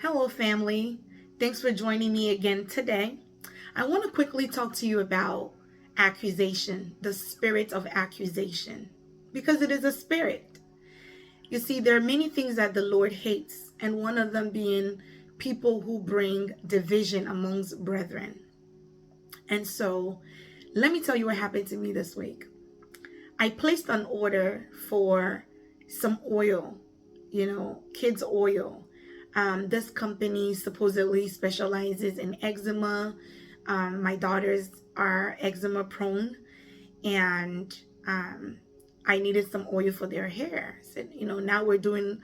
Hello, family. Thanks for joining me again today. I want to quickly talk to you about accusation, the spirit of accusation, because it is a spirit. You see, there are many things that the Lord hates, and one of them being people who bring division amongst brethren. And so, let me tell you what happened to me this week. I placed an order for some oil, kids' oil. This company supposedly specializes in eczema. My daughters are eczema prone, and I needed some oil for their hair. So, now we're doing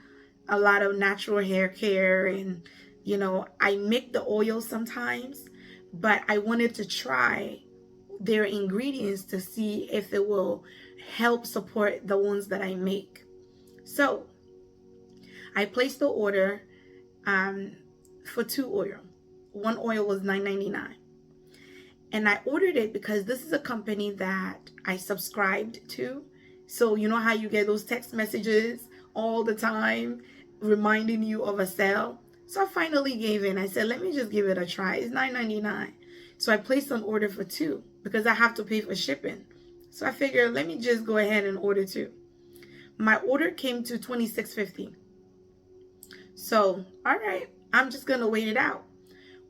a lot of natural hair care, and, I make the oil sometimes, but I wanted to try their ingredients to see if it will help support the ones that I make. So I placed the order for 2 oil. One oil was $9.99. And I ordered it because this is a company that I subscribed to. So you know how you get those text messages all the time reminding you of a sale? So I finally gave in. I said, let me just give it a try. It's $9.99. So I placed an order for 2 because I have to pay for shipping. So I figured, let me just go ahead and order 2. My order came to $26.50. So, all right, I'm just going to wait it out.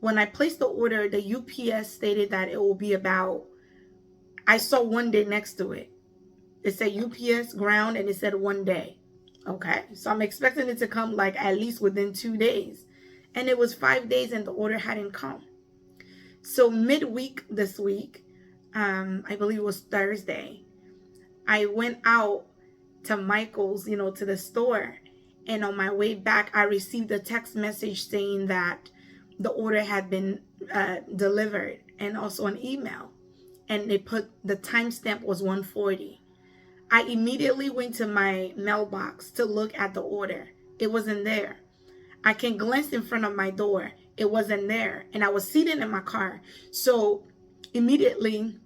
When I placed the order, the UPS stated that it will be about, I saw 1 day next to it. It said UPS ground and it said 1 day. Okay, so I'm expecting it to come like at least within 2 days. And it was 5 days and the order hadn't come. So midweek this week, I believe it was Thursday, I went out to Michael's, to the store. And on my way back, I received a text message saying that the order had been delivered, and also an email. And they put the timestamp was 1:40. I immediately went to my mailbox to look at the order. It wasn't there. I can glance in front of my door. It wasn't there. And I was seated in my car. So immediately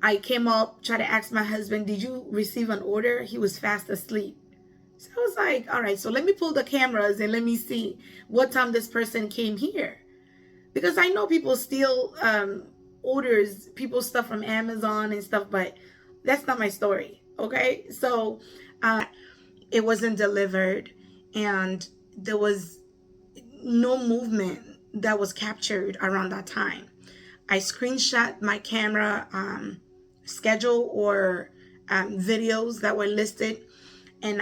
I came up, tried to ask my husband, did you receive an order? He was fast asleep. So I was like, all right, so let me pull the cameras and let me see what time this person came here. Because I know people steal orders, people stuff from Amazon and stuff, but that's not my story, okay? So it wasn't delivered, and there was no movement that was captured around that time. I screenshot my camera schedule or videos that were listed, and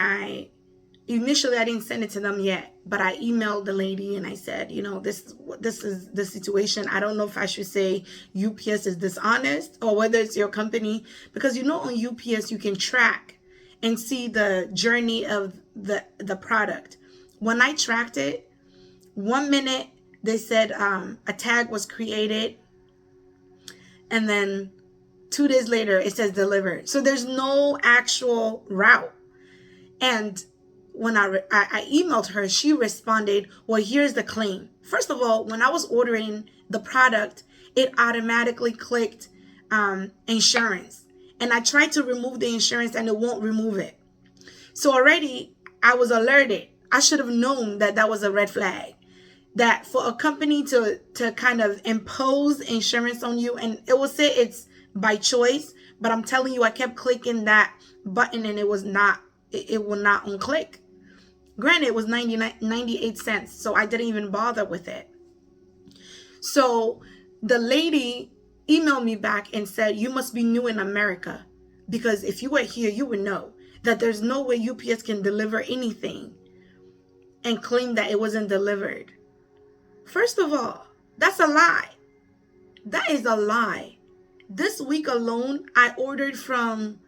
initially I didn't send it to them yet, but I emailed the lady and I said, this is the situation. I don't know if I should say UPS is dishonest or whether it's your company, because on UPS you can track and see the journey of the product. When I tracked it, 1 minute they said a tag was created, and then 2 days later it says delivered. So there's no actual route. And when I emailed her, she responded, well, here's the claim. First of all, when I was ordering the product, it automatically clicked insurance. And I tried to remove the insurance and it won't remove it. So already I was alerted. I should have known that that was a red flag. That for a company to kind of impose insurance on you, and it will say it's by choice, but I'm telling you, I kept clicking that button and it will not unclick. Granted, it was 98 cents, so I didn't even bother with it. So the lady emailed me back and said, you must be new in America, because if you were here, you would know that there's no way UPS can deliver anything and claim that it wasn't delivered. First of all, that's a lie. That is a lie. This week alone, I ordered from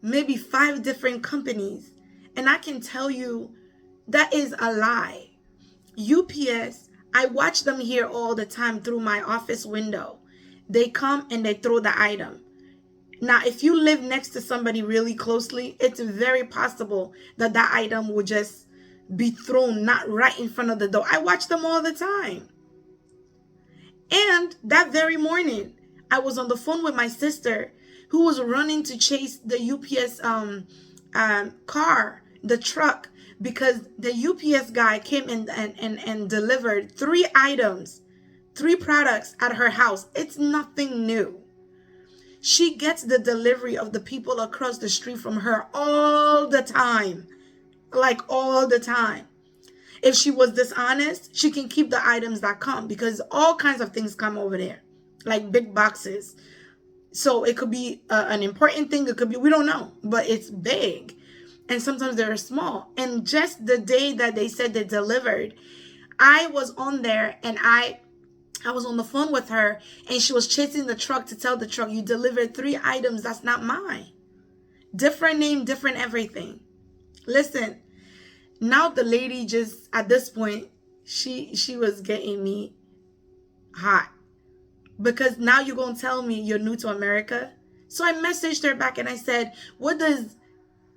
maybe 5 different companies, and I can tell you that is a lie. UPS, I watch them here all the time through my office window. They come and they throw the item. Now, if you live next to somebody really closely, it's very possible that that item will just be thrown not right in front of the door. I watch them all the time. And that very morning, I was on the phone with my sister who was running to chase the UPS car the truck because the UPS guy came in and delivered 3 items, 3 products at her house. It's nothing new. She gets the delivery of the people across the street from her all the time. Like all the time. If she was dishonest, she can keep the items that come because all kinds of things come over there. Like big boxes. So it could be an important thing. It could be, we don't know, but it's big. And sometimes they're small. And just the day that they said they delivered, I was on there and I was on the phone with her and she was chasing the truck to tell the truck, you delivered 3 items. That's not mine. Different name, different everything. Listen, now the lady just, at this point, she was getting me hot. Because now you're going to tell me you're new to America? So I messaged her back and I said, what does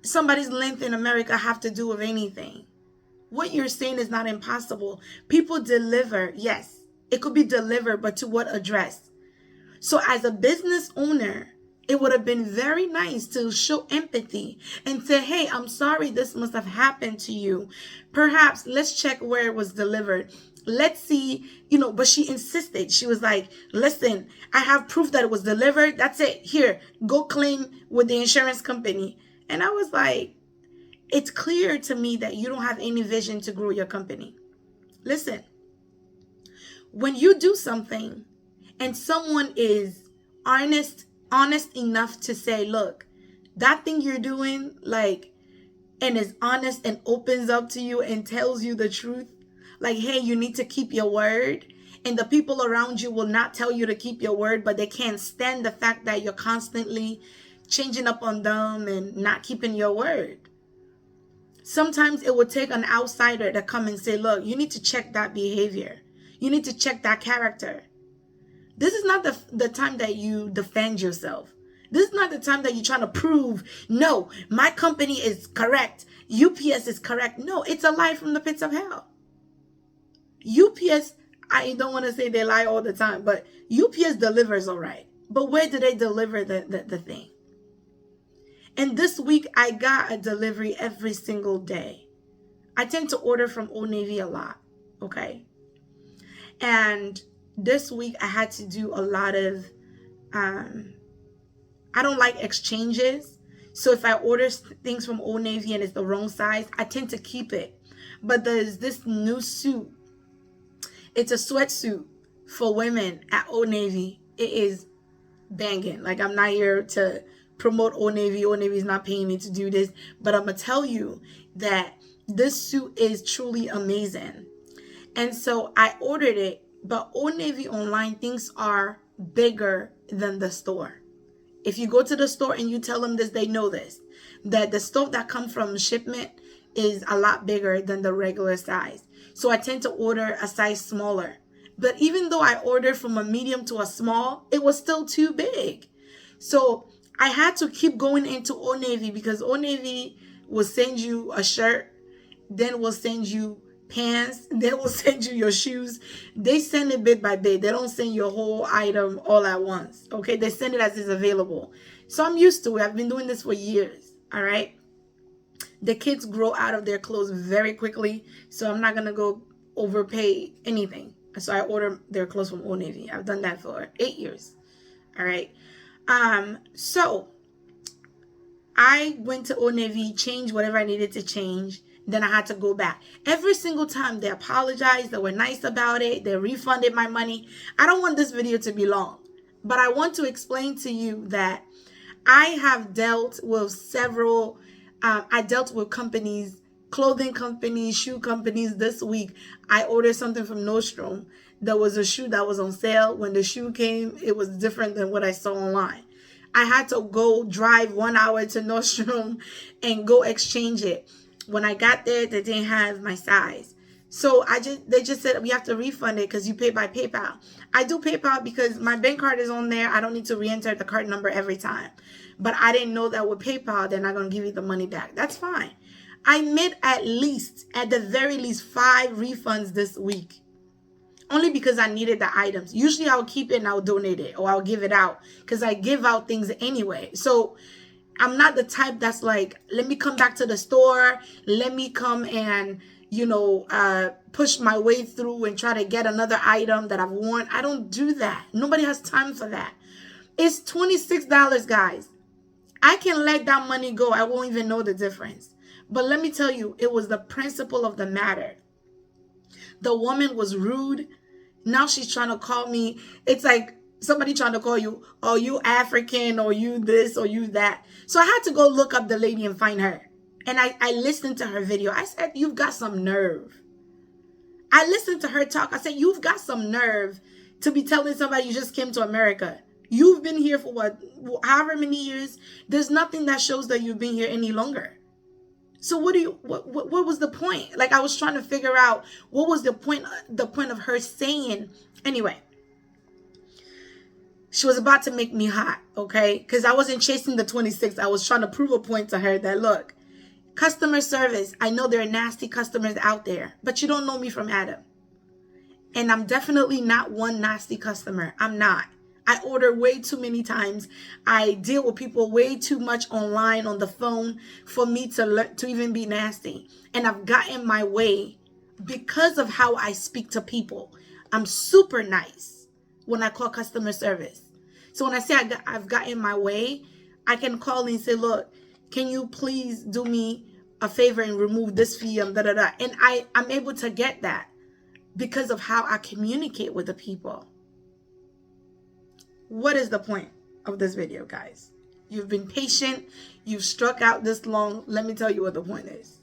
somebody's length in America have to do with anything? What you're saying is not impossible. People deliver. Yes, it could be delivered, but to what address? So as a business owner, it would have been very nice to show empathy and say, hey, I'm sorry this must have happened to you. Perhaps let's check where it was delivered. Let's see, but she insisted. She was like, listen, I have proof that it was delivered. That's it. Here, go claim with the insurance company. And I was like, it's clear to me that you don't have any vision to grow your company. Listen, when you do something and someone is honest enough to say, look, that thing you're doing, and is honest and opens up to you and tells you the truth, like, hey, you need to keep your word. And the people around you will not tell you to keep your word, but they can't stand the fact that you're constantly changing up on them and not keeping your word. Sometimes it would take an outsider to come and say, look, you need to check that behavior. You need to check that character. This is not the time that you defend yourself. This is not the time that you're trying to prove, no, my company is correct. UPS is correct. No, it's a lie from the pits of hell. UPS, I don't want to say they lie all the time, but UPS delivers all right. But where do they deliver the thing? And this week, I got a delivery every single day. I tend to order from Old Navy a lot, okay? And this week, I had to do a lot of, I don't like exchanges. So if I order things from Old Navy and it's the wrong size, I tend to keep it. But there's this new suit. It's a sweatsuit for women at Old Navy. It is banging. Like, I'm not here to promote Old Navy. Old Navy is not paying me to do this. But I'm going to tell you that this suit is truly amazing. And so I ordered it. But Old Navy online, things are bigger than the store. If you go to the store and you tell them this, they know this. That the stuff that comes from shipment is a lot bigger than the regular size. So I tend to order a size smaller. But even though I ordered from a medium to a small, it was still too big. So I had to keep going into Old Navy because Old Navy will send you a shirt, then will send you pants, then will send you your shoes. They send it bit by bit. They don't send your whole item all at once. Okay, they send it as it's available. So I'm used to it. I've been doing this for years. All right. The kids grow out of their clothes very quickly, so I'm not gonna go overpay anything. So I order their clothes from Old Navy. I've done that for 8 years. All right. So I went to Old Navy, changed whatever I needed to change. Then I had to go back. Every single time they apologized, they were nice about it, they refunded my money. I don't want this video to be long, but I want to explain to you that I have dealt with several, I dealt with companies, clothing companies, shoe companies. This week, I ordered something from Nordstrom. There was a shoe that was on sale. When the shoe came, it was different than what I saw online. I had to go drive 1 hour to Nordstrom and go exchange it. When I got there, they didn't have my size. So they just said, we have to refund it because you pay by PayPal. I do PayPal because my bank card is on there. I don't need to re-enter the card number every time. But I didn't know that with PayPal, they're not going to give you the money back. That's fine. I made at the very least 5 refunds this week. Only because I needed the items. Usually I'll keep it and I'll donate it or I'll give it out because I give out things anyway. So I'm not the type that's like, let me come back to the store. Let me come and, push my way through and try to get another item that I've worn. I don't do that. Nobody has time for that. It's $26, guys. I can let that money go. I won't even know the difference. But let me tell you, it was the principle of the matter. The woman was rude. Now she's trying to call me. It's like somebody trying to call you, oh, you African, or you this, or you that. So I had to go look up the lady and find her. And I listened to her video. I said, you've got some nerve. I listened to her talk. I said, you've got some nerve to be telling somebody you just came to America. You've been here for what, however many years. There's nothing that shows that you've been here any longer. So what was the point? Like, I was trying to figure out what was the point of her saying. Anyway, she was about to make me hot, okay? Because I wasn't chasing the 26. I was trying to prove a point to her that, look, customer service, I know there are nasty customers out there, but you don't know me from Adam. And I'm definitely not one nasty customer. I'm not. I order way too many times. I deal with people way too much online on the phone for me to even be nasty. And I've gotten my way because of how I speak to people. I'm super nice when I call customer service. So when I say I've gotten my way, I can call and say, look, can you please do me a favor and remove this fee? And I'm able to get that because of how I communicate with the people. What is the point of this video, guys? You've been patient. You've struck out this long. Let me tell you what the point is.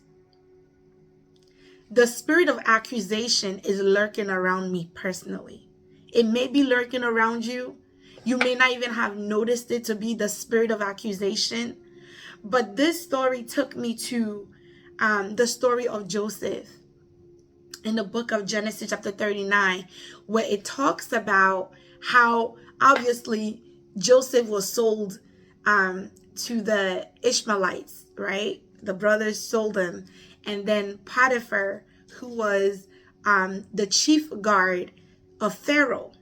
The spirit of accusation is lurking around me personally. It may be lurking around you. You may not even have noticed it to be the spirit of accusation. But this story took me to the story of Joseph in the book of Genesis chapter 39, where it talks about how obviously Joseph was sold to the Ishmaelites, right? The brothers sold him. And then Potiphar, who was the chief guard of Pharaoh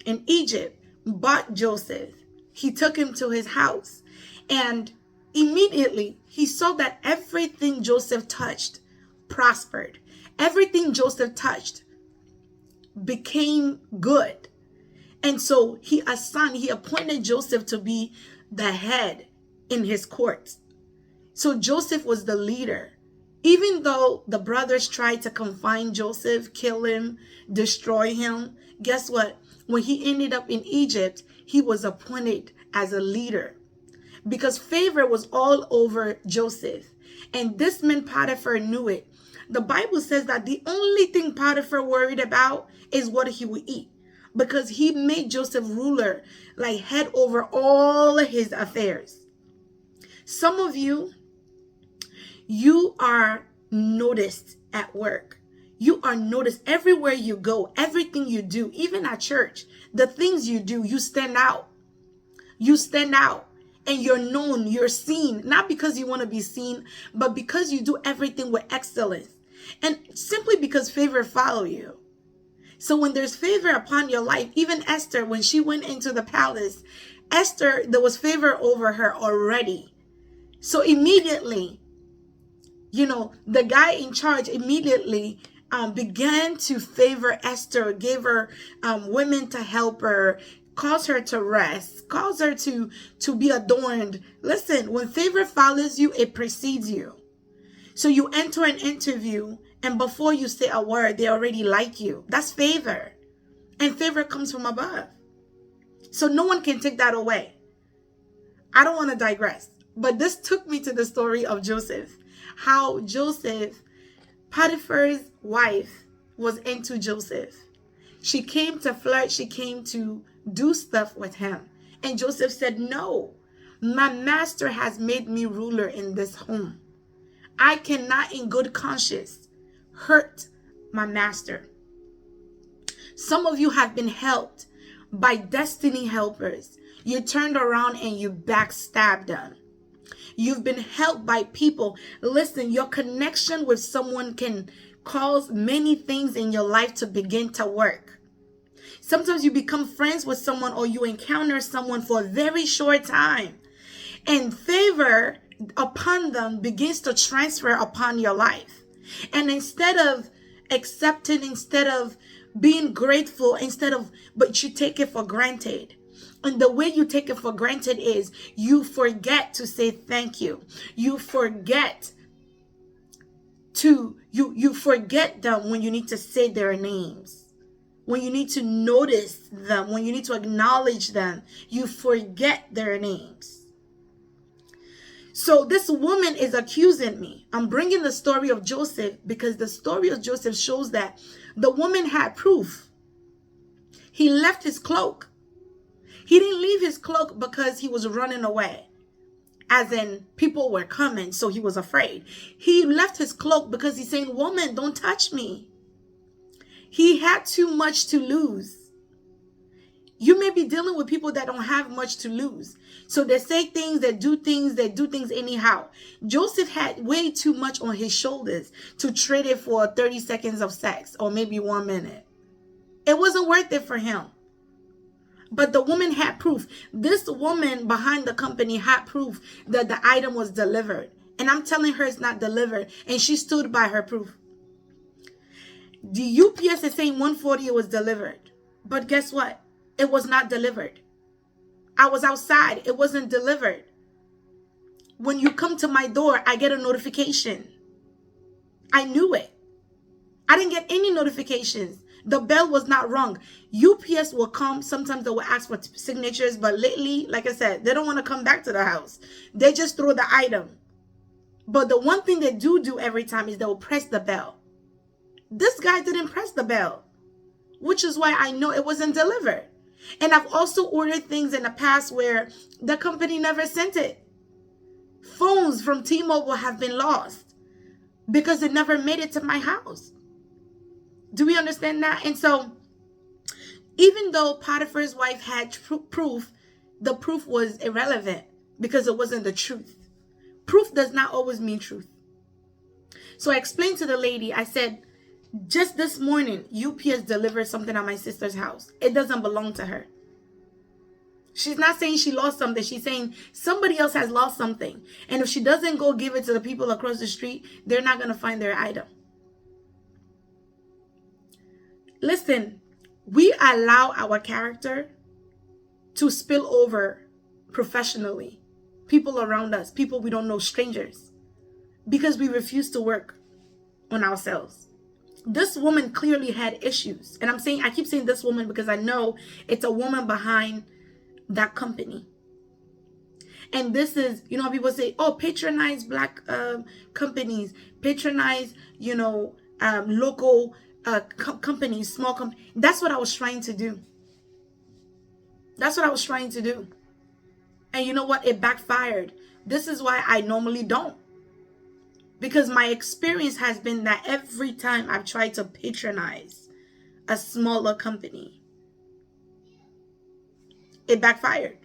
in Egypt, bought Joseph. He took him to his house. And immediately he saw that everything Joseph touched prospered. Everything Joseph touched became good. And so he appointed Joseph to be the head in his court. So Joseph was the leader. Even though the brothers tried to confine Joseph, kill him, destroy him, guess what? When he ended up in Egypt, he was appointed as a leader because favor was all over Joseph. And this man Potiphar knew it. The Bible says that the only thing Potiphar worried about is what he would eat, because he made Joseph ruler, like head over all of his affairs. Some of you are noticed at work. You are noticed everywhere you go, everything you do, even at church, the things you do, you stand out. You stand out and you're known, you're seen, not because you want to be seen, but because you do everything with excellence. And simply because favor follow you. So when there's favor upon your life, even Esther, when she went into the palace, Esther, there was favor over her already. So immediately, the guy in charge immediately began to favor Esther, gave her women to help her, caused her to rest, caused her to be adorned. Listen, when favor follows you, it precedes you. So you enter an interview, and before you say a word, they already like you. That's favor. And favor comes from above. So no one can take that away. I don't want to digress, but this took me to the story of Joseph. How Joseph, Potiphar's wife, was into Joseph. She came to flirt. She came to do stuff with him. And Joseph said, no, my master has made me ruler in this home. I cannot in good conscience hurt my master. Some of you have been helped by destiny helpers. You turned around and you backstabbed them. You've been helped by people. Listen, your connection with someone can cause many things in your life to begin to work. Sometimes you become friends with someone or you encounter someone for a very short time. and favor upon them begins to transfer upon your life. And instead of accepting, instead of being grateful, but you take it for granted. And the way you take it for granted is you forget to say thank you. You forget you forget them when you need to say their names. When you need to notice them, when you need to acknowledge them, you forget their names. So this woman is accusing me. I'm bringing the story of Joseph because the story of Joseph shows that the woman had proof. He left his cloak. He didn't leave his cloak because he was running away, as in people were coming, so he was afraid. He left his cloak because he's saying, woman, don't touch me. He had too much to lose. You may be dealing with people that don't have much to lose. So they say things, they do things anyhow. Joseph had way too much on his shoulders to trade it for 30 seconds of sex or maybe 1 minute. It wasn't worth it for him. But the woman had proof. This woman behind the company had proof that the item was delivered. And I'm telling her it's not delivered. And she stood by her proof. The UPS is saying 1:40 it was delivered. But guess what? It was not delivered. I was outside. It wasn't delivered. When you come to my door, I get a notification. I knew it. I didn't get any notifications. The bell was not rung. UPS will come. Sometimes they will ask for signatures. But lately, like I said, they don't want to come back to the house. They just throw the item. But the one thing they do every time is they will press the bell. This guy didn't press the bell, which is why I know it wasn't delivered. And I've also ordered things in the past where the company never sent it. Phones from T-Mobile have been lost because it never made it to my house. Do we understand that? And so even though Potiphar's wife had proof, the proof was irrelevant because it wasn't the truth. Proof does not always mean truth. So I explained to the lady, I said, just this morning, UPS delivered something at my sister's house. It doesn't belong to her. She's not saying she lost something. She's saying somebody else has lost something. And if she doesn't go give it to the people across the street, they're not going to find their item. Listen, we allow our character to spill over professionally. People around us, people we don't know, strangers, because we refuse to work on ourselves. This woman clearly had issues. And I keep saying this woman because I know it's a woman behind that company. And this is, people say, oh, patronize black companies, patronize, local companies, small companies. That's what I was trying to do. And you know what? It backfired. This is why I normally don't. Because my experience has been that every time I've tried to patronize a smaller company, it backfired.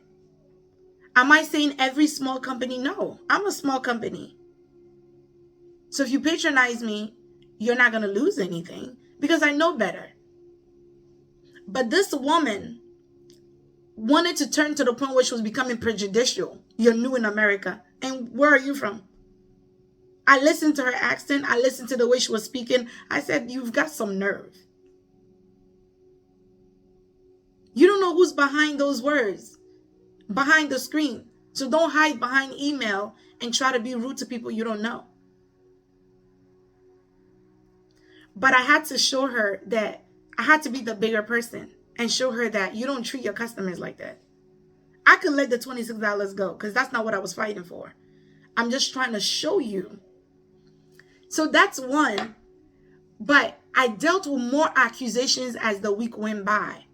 Am I saying every small company? No, I'm a small company. So if you patronize me, you're not going to lose anything because I know better. But this woman wanted to turn to the point where she was becoming prejudicial. You're new in America. And where are you from? I listened to her accent. I listened to the way she was speaking. I said, you've got some nerve. You don't know who's behind those words, behind the screen. So don't hide behind email and try to be rude to people you don't know. But I had to show her that I had to be the bigger person and show her that you don't treat your customers like that. I could let the $26 go because that's not what I was fighting for. I'm just trying to show you. So that's one. But I dealt with more accusations as the week went by.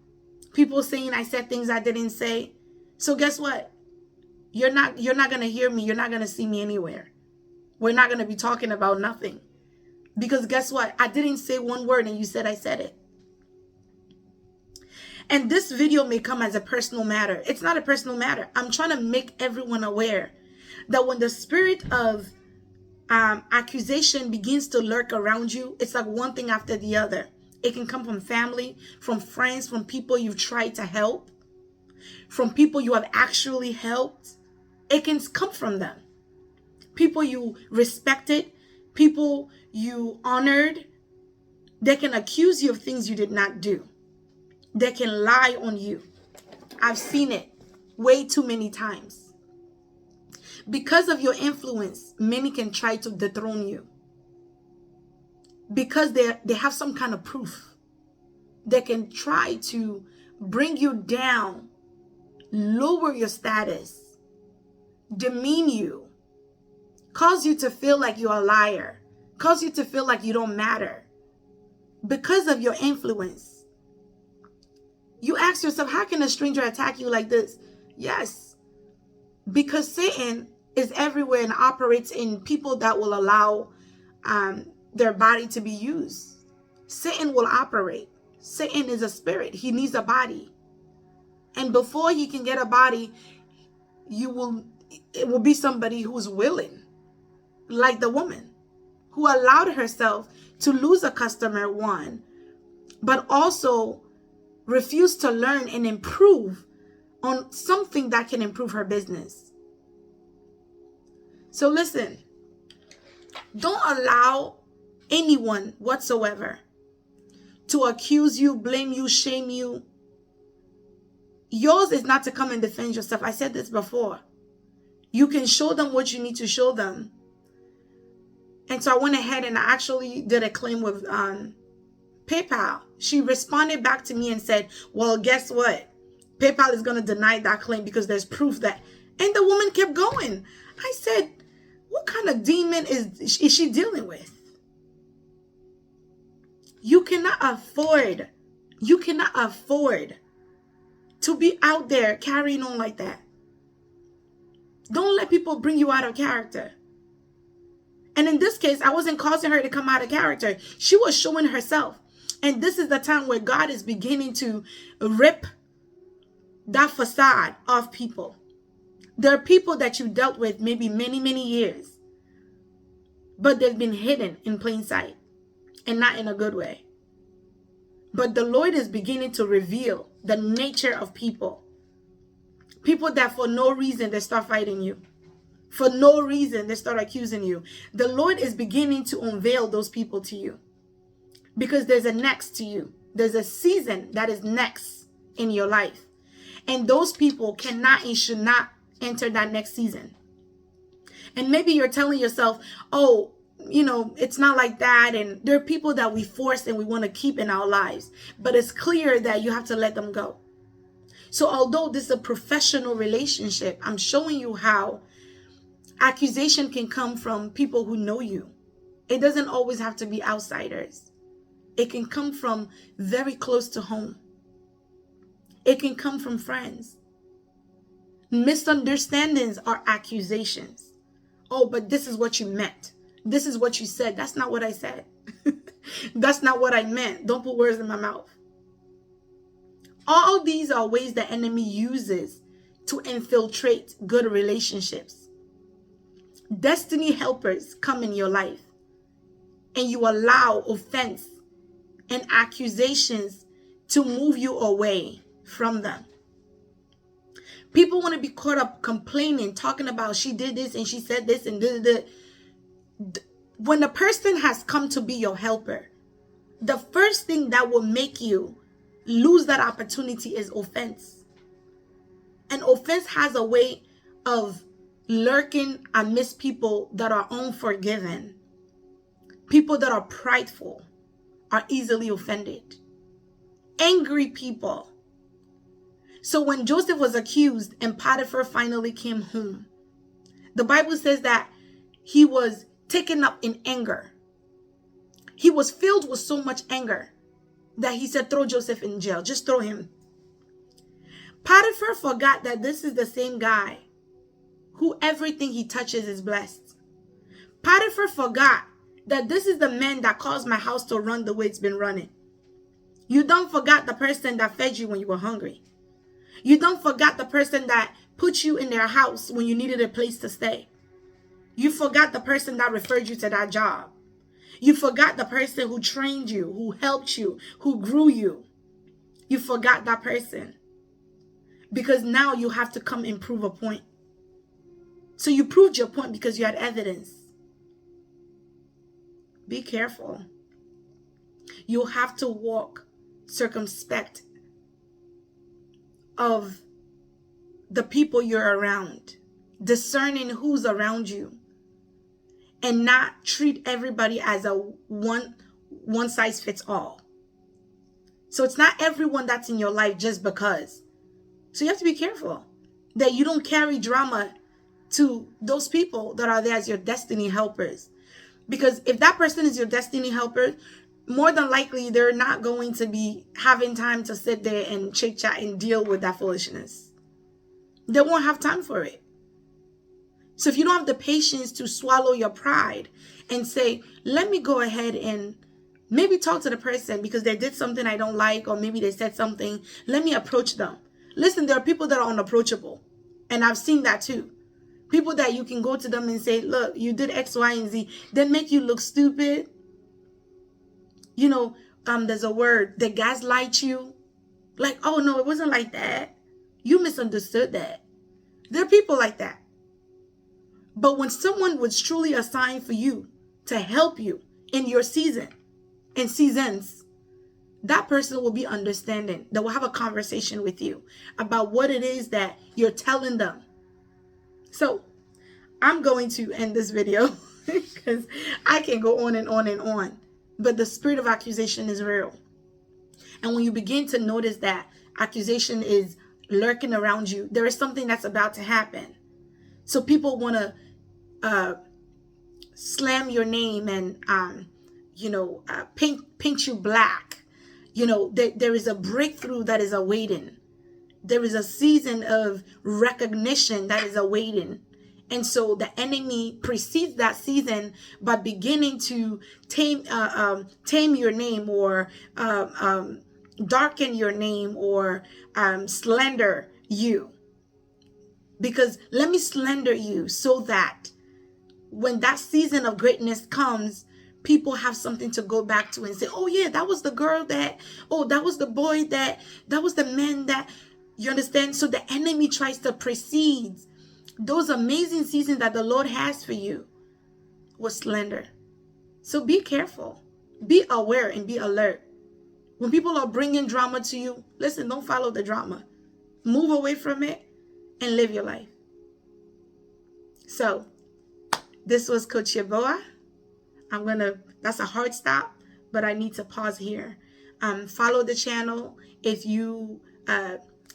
People saying I said things I didn't say. So guess what? You're not going to hear me. You're not going to see me anywhere. We're not going to be talking about nothing. Because guess what? I didn't say one word and you said I said it. And this video may come as a personal matter. It's not a personal matter. I'm trying to make everyone aware that when the spirit of accusation begins to lurk around you, it's like one thing after the other. It can come from family, from friends, from people you've tried to help, from people you have actually helped. It can come from them. People you respected, people you honored, they can accuse you of things you did not do. They can lie on you. I've seen it way too many times. Because of your influence, many can try to dethrone you. Because they have some kind of proof. They can try to bring you down, lower your status, demean you, cause you to feel like you're a liar, cause you to feel like you don't matter. Because of your influence. You ask yourself, how can a stranger attack you like this? Yes, because Satan is everywhere and operates in people that will allow their body to be used. Satan will operate. Satan is a spirit. He needs a body. And before he can get a body, it will be somebody who's willing, like the woman who allowed herself to lose a customer, one, but also refused to learn and improve on something that can improve her business. So listen, don't allow anyone whatsoever to accuse you, blame you, shame you. Yours is not to come and defend yourself. I said this before. You can show them what you need to show them. And so I went ahead and I actually did a claim with PayPal. She responded back to me and said, well, guess what? PayPal is going to deny that claim because there's proof that. And the woman kept going. I said, what kind of demon is she dealing with? You cannot afford to be out there carrying on like that. Don't let people bring you out of character. And in this case, I wasn't causing her to come out of character. She was showing herself. And this is the time where God is beginning to rip that facade off people. There are people that you dealt with maybe many, many years, but they've been hidden in plain sight and not in a good way. But the Lord is beginning to reveal the nature of people. People that for no reason they start fighting you. For no reason they start accusing you. The Lord is beginning to unveil those people to you. Because there's a next to you. There's a season that is next in your life. And those people cannot and should not enter that next season. And maybe you're telling yourself, oh, it's not like that. And there are people that we force and we want to keep in our lives. But it's clear that you have to let them go. So although this is a professional relationship, I'm showing you how accusation can come from people who know you. It doesn't always have to be outsiders. It can come from very close to home. It can come from friends. Misunderstandings are accusations. Oh, but this is what you meant. This is what you said. That's not what I said. That's not what I meant. Don't put words in my mouth. All these are ways the enemy uses to infiltrate good relationships. Destiny helpers come in your life and you allow offense and accusations to move you away from them. People want to be caught up complaining, talking about she did this and she said this and this. When a person has come to be your helper, the first thing that will make you lose that opportunity is offense. And offense has a way of lurking amidst people that are unforgiving. People that are prideful are easily offended. Angry people. So when Joseph was accused and Potiphar finally came home, the Bible says that he was taken up in anger. He was filled with so much anger that he said, throw Joseph in jail. Just throw him. Potiphar forgot that this is the same guy who everything he touches is blessed. Potiphar forgot that this is the man that caused my house to run the way it's been running. You don't forget the person that fed you when you were hungry. You don't forget the person that put you in their house when you needed a place to stay. You forgot the person that referred you to that job. You forgot the person who trained you, who helped you, who grew you. You forgot that person. Because now you have to come and prove a point. So you proved your point because you had evidence. Be careful. You'll have to walk circumspect of the people you're around, discerning who's around you, and not treat everybody as a one size fits all. So it's not everyone that's in your life just because. So you have to be careful that you don't carry drama to those people that are there as your destiny helpers. Because if that person is your destiny helper, more than likely they're not going to be having time to sit there and chit chat and deal with that foolishness. They won't have time for it. So if you don't have the patience to swallow your pride and say, let me go ahead and maybe talk to the person because they did something I don't like, or maybe they said something, let me approach them. Listen, there are people that are unapproachable. And I've seen that too. People that you can go to them and say, look, you did X, Y, and Z. They make you look stupid. You know, there's a word, they gaslight you. Like, oh no, it wasn't like that. You misunderstood that. There are people like that. But when someone was truly assigned for you to help you in your season and seasons, that person will be understanding. They will have a conversation with you about what it is that you're telling them. So I'm going to end this video because I can go on and on and on. But the spirit of accusation is real. And when you begin to notice that accusation is lurking around you, there is something that's about to happen. So people want to slam your name and, paint you black. There is a breakthrough that is awaiting. There is a season of recognition that is awaiting. And so the enemy precedes that season by beginning to tame your name, or darken your name, or slander you. Because let me slander you so that when that season of greatness comes, people have something to go back to and say, oh yeah, that was the girl that was the boy that was the man that, you understand? So the enemy tries to precede those amazing seasons that the Lord has for you with slander. So be careful, be aware, and be alert. When people are bringing drama to you, listen, don't follow the drama. Move away from it and live your life. So this was Coach Yeboah. That's a hard stop, but I need to pause here. Follow the channel. If you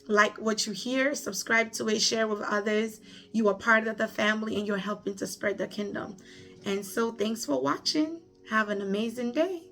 like what you hear, subscribe to it, share with others. You are part of the family and you're helping to spread the kingdom. And so thanks for watching. Have an amazing day.